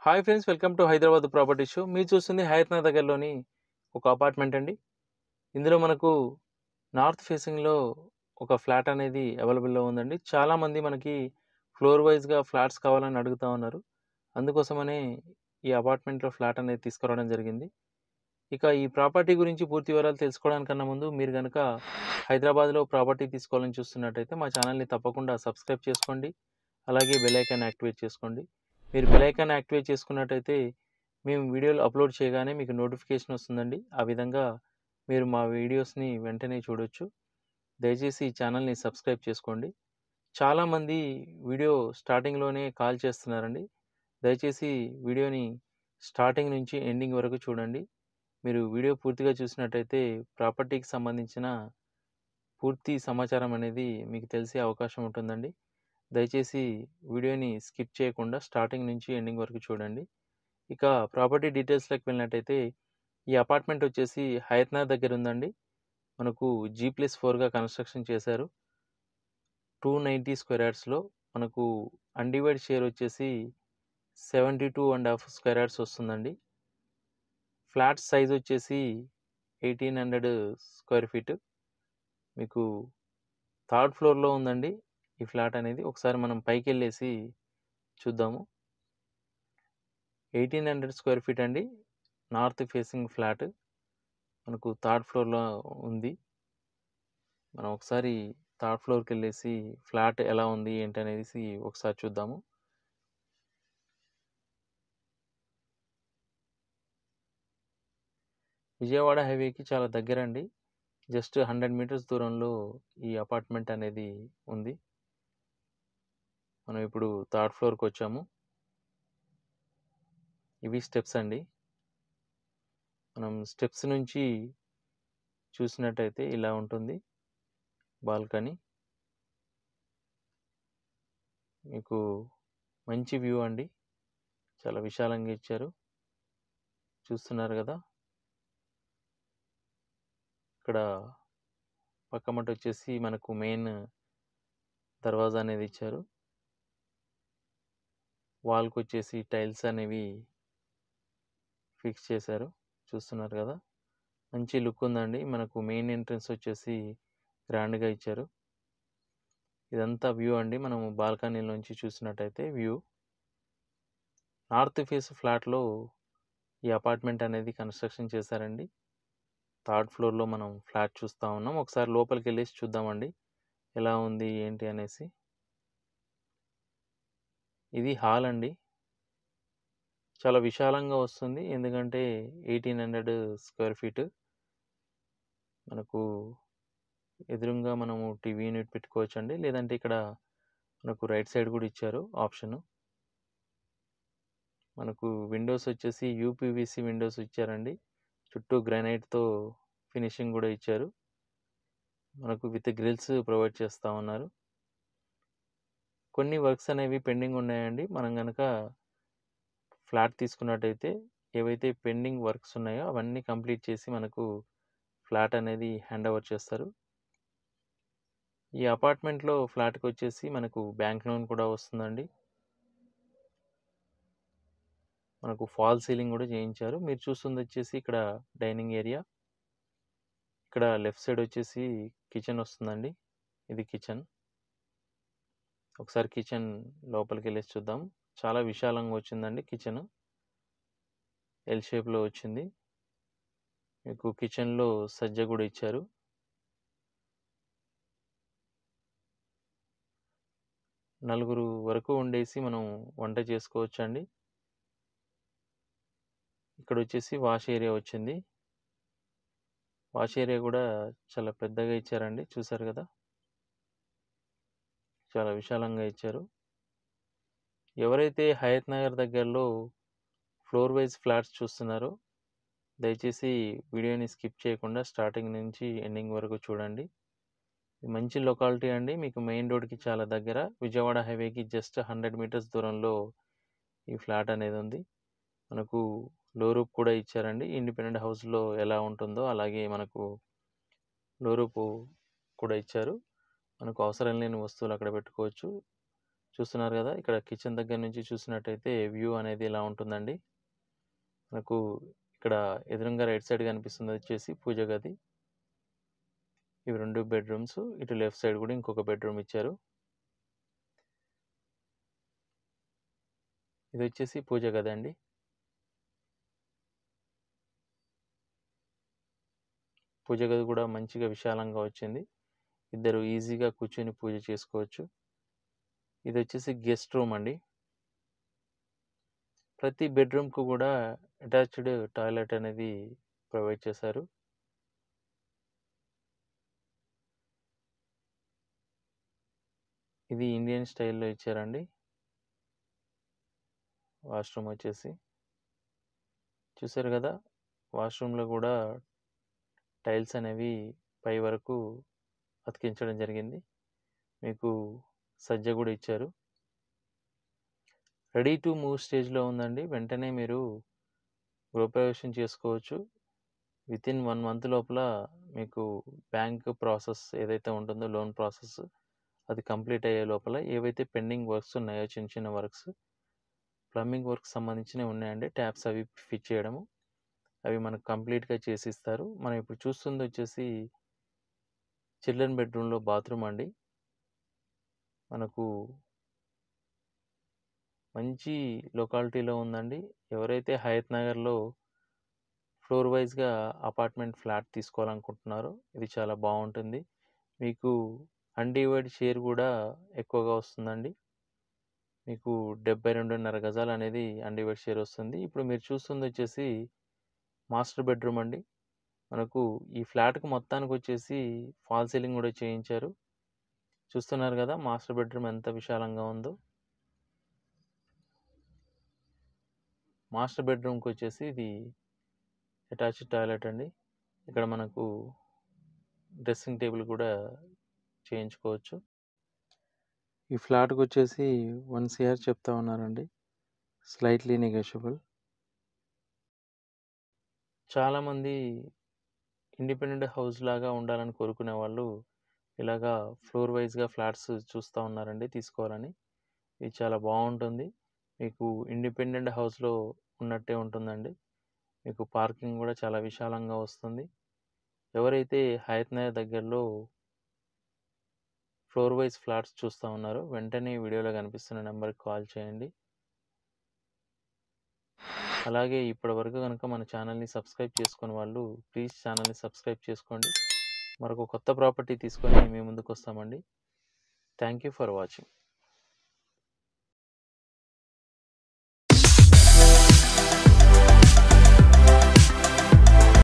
Hi friends, welcome to Hyderabad property show. మీరు చూస్తుంది హయత్ నగర్ దగ్గరలోని ఒక అపార్ట్మెంట్ అండి. ఇందులో మనకు నార్త్ ఫేసింగ్లో ఒక ఫ్లాట్ అనేది అవైలబుల్లో ఉందండి. చాలామంది మనకి ఫ్లోర్ వైజ్గా ఫ్లాట్స్ కావాలని అడుగుతూ ఉన్నారు. అందుకోసమనే ఈ అపార్ట్మెంట్లో ఫ్లాట్ అనేది తీసుకురావడం జరిగింది. ఇక ఈ ప్రాపర్టీ గురించి పూర్తి వివరాలు తెలుసుకోవడానికన్నా ముందు మీరు కనుక హైదరాబాద్లో ప్రాపర్టీ తీసుకోవాలని చూస్తున్నట్టయితే మా ఛానల్ని తప్పకుండా సబ్స్క్రైబ్ చేసుకోండి. అలాగే బెల్ ఐకాన్ యాక్టివేట్ చేసుకోండి. మీరు బెల్ ఐకాన్ యాక్టివేట్ చేసుకున్నట్టయితే మేము వీడియోలు అప్లోడ్ చేయగానే మీకు నోటిఫికేషన్ వస్తుందండి. ఆ విధంగా మీరు మా వీడియోస్ని వెంటనే చూడొచ్చు. దయచేసి ఈ ఛానల్ని సబ్స్క్రైబ్ చేసుకోండి. చాలామంది వీడియో స్టార్టింగ్లోనే కాల్ చేస్తున్నారండి. దయచేసి వీడియోని స్టార్టింగ్ నుంచి ఎండింగ్ వరకు చూడండి. మీరు వీడియో పూర్తిగా చూసినట్టయితే ప్రాపర్టీకి సంబంధించిన పూర్తి సమాచారం అనేది మీకు తెలిసే అవకాశం ఉంటుందండి. దయచేసి వీడియోని స్కిప్ చేయకుండా స్టార్టింగ్ నుంచి ఎండింగ్ వరకు చూడండి. ఇక ప్రాపర్టీ డీటెయిల్స్లోకి వెళ్ళినట్టయితే ఈ అపార్ట్మెంట్ వచ్చేసి హయత్ నగర్ దగ్గర ఉందండి. మనకు G+4గా కన్స్ట్రక్షన్ చేశారు. 290 స్క్వేర్ యార్డ్స్లో మనకు అన్డివైడ్ షేర్ వచ్చేసి 72.5 స్క్వేర్ యార్డ్స్ వస్తుందండి. ఫ్లాట్ సైజ్ వచ్చేసి 1800 స్క్వేర్ ఫీట్. మీకు థర్డ్ ఫ్లోర్లో ఉందండి ఈ ఫ్లాట్ అనేది. ఒకసారి మనం పైకి వెళ్ళేసి చూద్దాము. 1800 స్క్వేర్ ఫీట్ అండి. నార్త్ ఫేసింగ్ ఫ్లాట్ మనకు థర్డ్ ఫ్లోర్లో ఉంది. మనం ఒకసారి థర్డ్ ఫ్లోర్కి వెళ్ళేసి ఫ్లాట్ ఎలా ఉంది ఏంటి అనేసి ఒకసారి చూద్దాము. విజయవాడ హైవేకి చాలా దగ్గర అండి. జస్ట్ 100 మీటర్స్ దూరంలో ఈ అపార్ట్మెంట్ అనేది ఉంది. మనం ఇప్పుడు థర్డ్ ఫ్లోర్కి వచ్చాము. ఇవి స్టెప్స్ అండి. మనం స్టెప్స్ నుంచి చూసినట్టయితే ఇలా ఉంటుంది బాల్కనీ. మీకు మంచి వ్యూ అండి. చాలా విశాలంగా ఇచ్చారు. చూస్తున్నారు కదా, ఇక్కడ పక్కమట వచ్చేసి మనకు మెయిన్ దర్వాజా అనేది ఇచ్చారు. వాల్కి వచ్చేసి టైల్స్ అనేవి ఫిక్స్ చేశారు. చూస్తున్నారు కదా, మంచి లుక్ ఉందండి. మనకు మెయిన్ ఎంట్రన్స్ వచ్చేసి గ్రాండ్గా ఇచ్చారు. ఇదంతా వ్యూ అండి. మనము బాల్కనీలోంచి చూసినట్టయితే వ్యూ. నార్త్ ఫేస్ ఫ్లాట్లో ఈ అపార్ట్మెంట్ అనేది కన్స్ట్రక్షన్ చేశారండి. థర్డ్ ఫ్లోర్లో మనం ఫ్లాట్ చూస్తూ ఉన్నాం. ఒకసారి లోపలికి వెళ్ళేసి చూద్దామండి ఎలా ఉంది ఏంటి అనేసి. ఇది హాల్ అండి. చాలా విశాలంగా వస్తుంది, ఎందుకంటే 1800 స్క్వేర్ ఫీట్. మనకు ఎదురుగా మనము టీవీ యూనిట్ పెట్టుకోవచ్చు అండి. లేదంటే ఇక్కడ మనకు రైట్ సైడ్ కూడా ఇచ్చారు ఆప్షన్. మనకు విండోస్ వచ్చేసి యూపీవీసీ విండోస్ ఇచ్చారండి. చుట్టూ గ్రానైట్తో ఫినిషింగ్ కూడా ఇచ్చారు. మనకు విత్ గ్రిల్స్ ప్రొవైడ్ చేస్తూ ఉన్నారు. కొన్ని వర్క్స్ అనేవి పెండింగ్ ఉన్నాయండి. మనం కనుక ఫ్లాట్ తీసుకున్నట్టయితే ఏవైతే పెండింగ్ వర్క్స్ ఉన్నాయో అవన్నీ కంప్లీట్ చేసి మనకు ఫ్లాట్ అనేది హ్యాండ్ ఓవర్ చేస్తారు. ఈ అపార్ట్మెంట్లో ఫ్లాట్కి వచ్చేసి మనకు బ్యాంక్ లోన్ కూడా వస్తుందండి. మనకు ఫాల్ సీలింగ్ కూడా చేయించారు. మీరు చూస్తుంది వచ్చేసి ఇక్కడ డైనింగ్ ఏరియా. ఇక్కడ లెఫ్ట్ సైడ్ వచ్చేసి కిచెన్ వస్తుందండి. ఇది కిచెన్. ఒకసారి కిచెన్ లోపలికి వెళ్ళేసి చూద్దాం. చాలా విశాలంగా వచ్చిందండి కిచెన్. ఎల్ షేప్లో వచ్చింది. మీకు కిచెన్లో సజ్జ కూడా ఇచ్చారు. నలుగురు వరకు ఉండేసి మనం వంట చేసుకోవచ్చు అండి. ఇక్కడ వచ్చేసి వాష్ ఏరియా వచ్చింది. వాష్ ఏరియా కూడా చాలా పెద్దగా ఇచ్చారండి. చూసారు కదా, చాలా విశాలంగా ఇచ్చారు. ఎవరైతే హయత్ నగర్ దగ్గరలో ఫ్లోర్ వైజ్ ఫ్లాట్స్ చూస్తున్నారో దయచేసి వీడియోని స్కిప్ చేయకుండా స్టార్టింగ్ నుంచి ఎండింగ్ వరకు చూడండి. మంచి లొకాలిటీ అండి. మీకు మెయిన్ రోడ్కి చాలా దగ్గర. విజయవాడ హైవేకి జస్ట్ 100 మీటర్స్ దూరంలో ఈ ఫ్లాట్ అనేది ఉంది. మనకు లో రూప్ కూడా ఇచ్చారండి. ఇండిపెండెంట్ హౌస్లో ఎలా ఉంటుందో అలాగే మనకు లో రూప్ కూడా ఇచ్చారు. మనకు అవసరం లేని వస్తువులు అక్కడ పెట్టుకోవచ్చు. చూస్తున్నారు కదా, ఇక్కడ కిచెన్ దగ్గర నుంచి చూసినట్టయితే వ్యూ అనేది ఇలా ఉంటుందండి. మనకు ఇక్కడ ఎదురుగా రైట్ సైడ్ కనిపిస్తుంది వచ్చేసి పూజ గది. ఇవి 2 బెడ్రూమ్స్. ఇటు లెఫ్ట్ సైడ్ కూడా ఇంకొక బెడ్రూమ్ ఇచ్చారు. ఇది వచ్చేసి పూజ గది అండి. పూజ గది కూడా మంచిగా విశాలంగా వచ్చింది. ఇద్దరు ఈజీగా కూర్చొని పూజ చేసుకోవచ్చు. ఇది వచ్చేసి గెస్ట్ రూమ్ అండి. ప్రతి బెడ్రూమ్కు కూడా అటాచ్డ్ టాయిలెట్ అనేది ప్రొవైడ్ చేశారు. ఇది ఇండియన్ స్టైల్లో ఇచ్చారండి. వాష్రూమ్ వచ్చేసి చూసారు కదా, వాష్రూమ్లో కూడా టైల్స్ అనేవి పై వరకు అతికించడం జరిగింది. మీకు సజ్జ కూడా ఇచ్చారు. రెడీ టు మూవ్ స్టేజ్లో ఉందండి. వెంటనే మీరు గృహప్రవేశం చేసుకోవచ్చు. వితిన్ 1 మంత్ లోపల మీకు బ్యాంక్ ప్రాసెస్ ఏదైతే ఉంటుందో, లోన్ ప్రాసెస్ అది కంప్లీట్ అయ్యే లోపల ఏవైతే పెండింగ్ వర్క్స్ ఉన్నాయో, చిన్న చిన్న వర్క్స్, ప్లంబింగ్ వర్క్ సంబంధించినవి ఉన్నాయండి. ట్యాప్స్ అవి ఫిట్ చేయడము, అవి మనకు కంప్లీట్గా చేసిస్తారు. మనం ఇప్పుడు చూస్తుంది వచ్చేసి చిల్డ్రన్ బెడ్రూమ్లో బాత్రూమ్ అండి. మనకు మంచి లొకాలిటీలో ఉందండి. ఎవరైతే హయత్ నగర్లో ఫ్లోర్ వైజ్గా అపార్ట్మెంట్ ఫ్లాట్ తీసుకోవాలనుకుంటున్నారో ఇది చాలా బాగుంటుంది. మీకు అన్డివైడ్ షేర్ కూడా ఎక్కువగా వస్తుందండి. మీకు 72.5 గజాలు అనేది అన్డివైడ్ షేర్ వస్తుంది. ఇప్పుడు మీరు చూస్తుంది వచ్చేసి మాస్టర్ బెడ్రూమ్ అండి. మనకు ఈ ఫ్లాట్కి మొత్తానికి వచ్చేసి ఫాల్ సీలింగ్ కూడా చేయించారు. చూస్తున్నారు కదా మాస్టర్ బెడ్రూమ్ ఎంత విశాలంగా ఉందో. మాస్టర్ బెడ్రూమ్కి వచ్చేసి ఇది అటాచ్డ్ టాయిలెట్ అండి. ఇక్కడ మనకు డ్రెస్సింగ్ టేబుల్ కూడా చేయించుకోవచ్చు. ఈ ఫ్లాట్కి వచ్చేసి 1 CR చెప్తా ఉన్నారండి. Slightly negotiable. చాలామంది ఇండిపెండెంట్ హౌస్ లాగా ఉండాలని కోరుకునే వాళ్ళు ఇలాగా ఫ్లోర్ వైజ్గా ఫ్లాట్స్ చూస్తూ ఉన్నారండి తీసుకోవాలని. ఇది చాలా బాగుంటుంది. మీకు ఇండిపెండెంట్ హౌస్లో ఉన్నట్టే ఉంటుందండి. మీకు పార్కింగ్ కూడా చాలా విశాలంగా వస్తుంది. ఎవరైతే హయత్ నగర్ దగ్గరలో ఫ్లోర్ వైజ్ ఫ్లాట్స్ చూస్తూ ఉన్నారో వెంటనే వీడియోలో కనిపిస్తున్న నెంబర్కి కాల్ చేయండి. అలాగే ఇప్పటివరకు కనుక మన ఛానల్ని సబ్స్క్రైబ్ చేసుకుని వాళ్ళు ప్లీజ్ ఛానల్ని సబ్స్క్రైబ్ చేసుకోండి. మరొక కొత్త ప్రాపర్టీ తీసుకొని మీ ముందుకు వస్తామండి. Thank you for watching.